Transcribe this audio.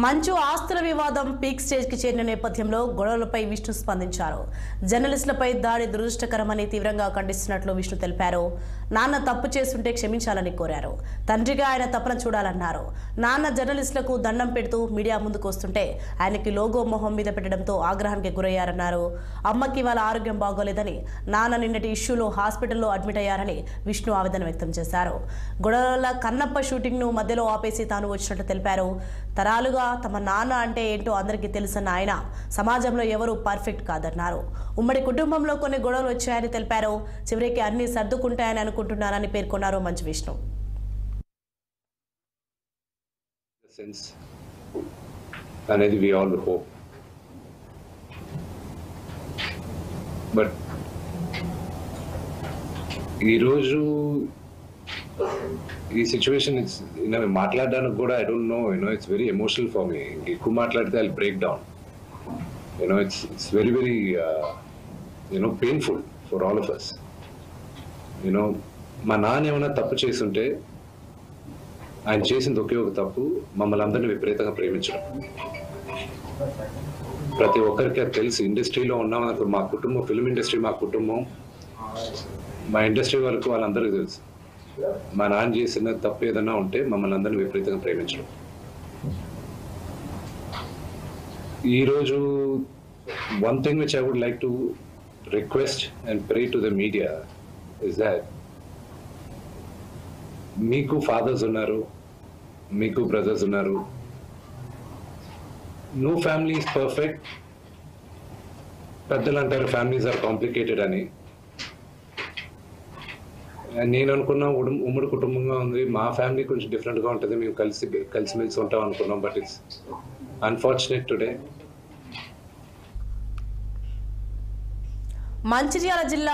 మంచు ఆస్తుల వివాదం పీక్ స్టేజ్ కి చేరిన నేపథ్యంలో గొడవలపై విష్ణు స్పందించారు. జర్నలిస్టులపై దాడి దురదృష్టకరమని తీవ్రంగా ఖండిస్తున్నట్లు విష్ణు తెలిపారు. నాన్న తప్పు చేస్తుంటే క్షమించాలని కోరారు. తండ్రిగా ఆయన తప్పును చూడాలన్నారు. నాన్న జర్నలిస్టులకు దండం పెడుతూ మీడియా ముందుకు వస్తుంటే ఆయనకి లోగో మొహం మీద పెట్టడంతో ఆగ్రహానికి గురయ్యారన్నారు. అమ్మకి వాళ్ళ ఆరోగ్యం బాగోలేదని, నాన్న నిన్నటి ఇష్యూలో హాస్పిటల్లో అడ్మిట్ అయ్యారని విష్ణు ఆవేదన వ్యక్తం చేశారు. గొడవల కన్నప్ప షూటింగ్ ను మధ్యలో ఆపేసి తాను వచ్చినట్లు తెలిపారు. తరాలుగా తమ నాన్న అంటే ఏంటో అందరికీ తెలుసన్న ఆయన సమాజంలో ఎవరూ పర్ఫెక్ట్ కాదన్నారు. ఉమ్మడి కుటుంబంలో కొన్ని గొడవలు వచ్చాయని తెలిపారు. చివరికి అన్ని సర్దుకుంటాయని అనుకుంటున్నారని పేర్కొన్నారు మంచు విష్ణు. అనేది we all hope. బట్ ఈరోజు ఈ సిచ్యువేషన్ మాట్లాడడానికి కూడా I don't know it's very emotional for me. ఎక్కువ మాట్లాడితే I break down. It's very very painful for all of us. మా నాన్న ఏమైనా తప్పు చేస్తుంటే ఆయన చేసింది ఒకే ఒక తప్పు, మమ్మల్ని అందరినీ విపరీతంగా ప్రేమించడం. ప్రతి ఒక్కరికి అది తెలుసు. ఇండస్ట్రీలో ఉన్నామనుకో, మా కుటుంబం, ఫిల్మ్ ఇండస్ట్రీ మా కుటుంబం, మా ఇండస్ట్రీ వరకు వాళ్ళందరికీ తెలుసు. మా నాన్న చేసిన తప్పు ఏదన్నా ఉంటే మమ్మల్ని అందరినీ విపరీతంగా ప్రేమించడం. ఈరోజు one thing which I would like to request and pray to the media is that మీకు ఫాదర్స్ ఉన్నారు, మీకు బ్రదర్స్ ఉన్నారు. No family is perfect. పెద్దలు అంటారు ఫ్యామిలీస్ ఆర్ కాంప్లికేటెడ్ అని. నేను అనుకున్నా ఉమ్మడి కుటుంబంగా ఉంది, మా ఫ్యామిలీ కొంచెం డిఫరెంట్గా ఉంటుంది, మేము కలిసిమెలిసి ఉంటాం అనుకున్నాం. But it's unfortunate today. Mancherial జిల్లా